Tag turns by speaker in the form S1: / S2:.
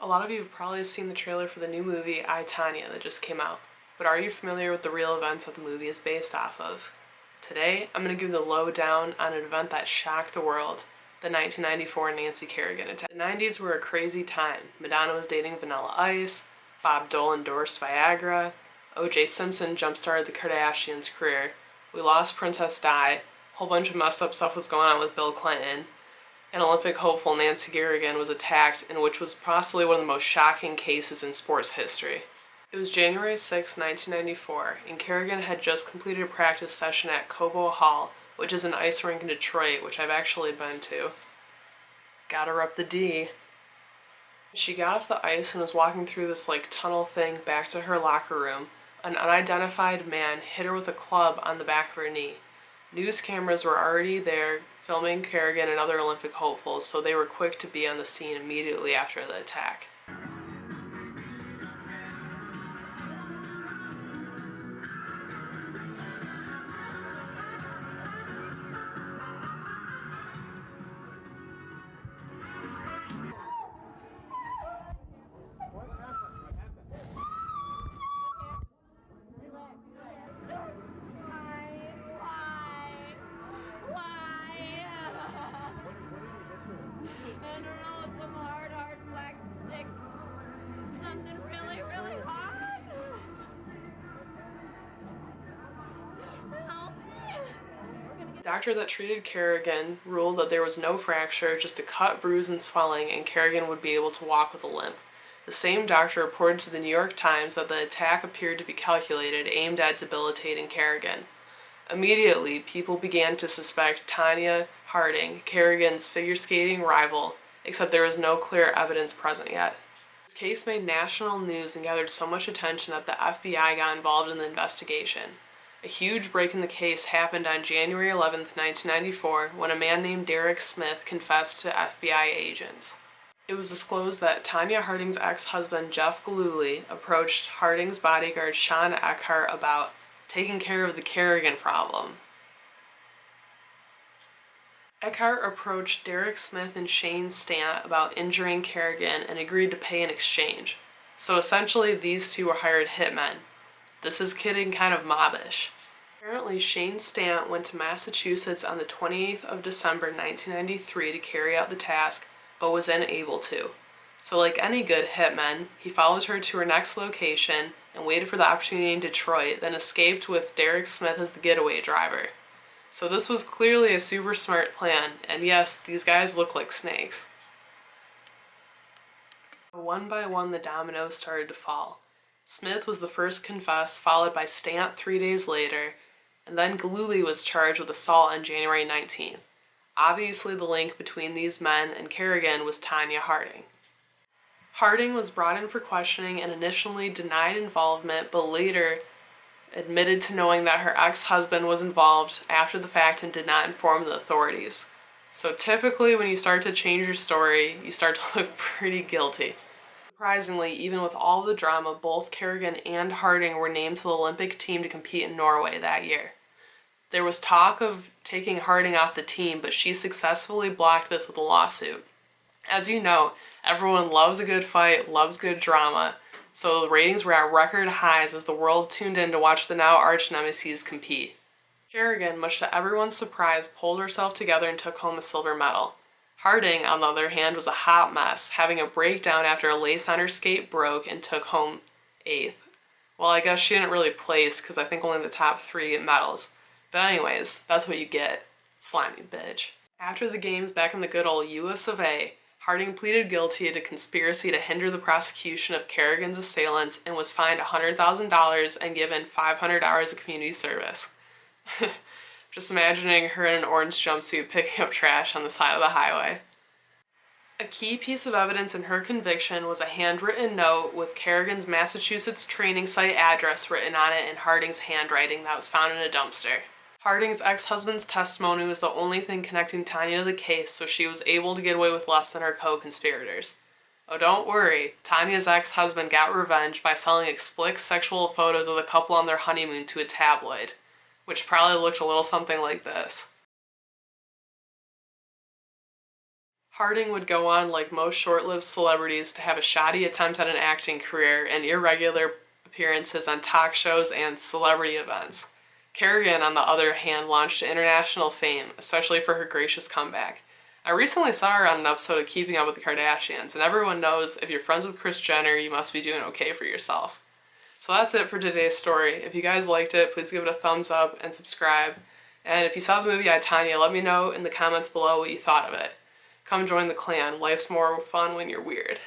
S1: A lot of you have probably seen the trailer for the new movie I, Tonya that just came out, but are you familiar with the real events that the movie is based off of? Today, I'm going to give you the lowdown on an event that shocked the world, the 1994 Nancy Kerrigan Attack. The 90s were a crazy time. Madonna was dating Vanilla Ice, Bob Dole endorsed Viagra, O.J. Simpson jump-started the Kardashians' career, we lost Princess Di, a whole bunch of messed up stuff was going on with Bill Clinton, and Olympic hopeful Nancy Kerrigan was attacked in which was possibly one of the most shocking cases in sports history. It was January 6, 1994, and Kerrigan had just completed a practice session at Cobo Hall, which is an ice rink in Detroit, which I've actually been to. Gotta rep the D. She got off the ice and was walking through this tunnel thing back to her locker room. An unidentified man hit her with a club on the back of her knee. News cameras were already there filming Kerrigan and other Olympic hopefuls, so they were quick to be on the scene immediately after the attack.
S2: I don't know, some hard black stick. Something really hard. Help me.
S1: The doctor that treated Kerrigan ruled that there was no fracture, just a cut, bruise, and swelling, and Kerrigan would be able to walk with a limp. The same doctor reported to the New York Times that the attack appeared to be calculated, aimed at debilitating Kerrigan. Immediately, people began to suspect Tonya Harding, Kerrigan's figure skating rival, except there was no clear evidence present yet. This case made national news and gathered so much attention that the FBI got involved in the investigation. A huge break in the case happened on January 11, 1994, when a man named Derek Smith confessed to FBI agents. It was disclosed that Tonya Harding's ex-husband Jeff Gillooly approached Harding's bodyguard Sean Eckhart about taking care of the Kerrigan problem. Eckhart approached Derek Smith and Shane Stant about injuring Kerrigan and agreed to pay in exchange. So essentially these two were hired hitmen. This is getting kind of mobbish. Apparently Shane Stant went to Massachusetts on the 28th of December 1993 to carry out the task, but was unable to. So like any good hitman, he followed her to her next location and waited for the opportunity in Detroit, then escaped with Derek Smith as the getaway driver. So this was clearly a super smart plan, and yes, these guys look like snakes. One by one the dominoes started to fall. Smith was the first to confess, followed by Stant 3 days later, and then Gillooly was charged with assault on January 19th. Obviously the link between these men and Kerrigan was Tonya Harding. Harding was brought in for questioning and initially denied involvement, but later admitted to knowing that her ex-husband was involved after the fact and did not inform the authorities. So typically when you start to change your story, you start to look pretty guilty. Surprisingly, even with all the drama, both Kerrigan and Harding were named to the Olympic team to compete in Norway that year. There was talk of taking Harding off the team, but she successfully blocked this with a lawsuit. As you know, everyone loves a good fight, loves good drama, so the ratings were at record highs as the world tuned in to watch the now arch-nemeses compete. Kerrigan, much to everyone's surprise, pulled herself together and took home a silver medal. Harding, on the other hand, was a hot mess, having a breakdown after a lace on her skate broke and took home 8th. Well, I guess she didn't really place because I think only the top 3 get medals. But anyways, that's what you get. Slimy bitch. After the games back in the good old US of A, Harding pleaded guilty to conspiracy to hinder the prosecution of Kerrigan's assailants and was fined $100,000 and given 500 hours of community service. Just imagining her in an orange jumpsuit picking up trash on the side of the highway. A key piece of evidence in her conviction was a handwritten note with Kerrigan's Massachusetts training site address written on it in Harding's handwriting that was found in a dumpster. Harding's ex-husband's testimony was the only thing connecting Tonya to the case, so she was able to get away with less than her co-conspirators. Oh, don't worry, Tanya's ex-husband got revenge by selling explicit sexual photos of the couple on their honeymoon to a tabloid, which probably looked a little something like this. Harding would go on, like most short-lived celebrities, to have a shoddy attempt at an acting career and irregular appearances on talk shows and celebrity events. Kerrigan, on the other hand, launched to international fame, especially for her gracious comeback. I recently saw her on an episode of Keeping Up with the Kardashians, and everyone knows if you're friends with Kris Jenner, you must be doing okay for yourself. So that's it for today's story. If you guys liked it, please give it a thumbs up and subscribe. And if you saw the movie I, Tonya, let me know in the comments below what you thought of it. Come join the clan. Life's more fun when you're weird.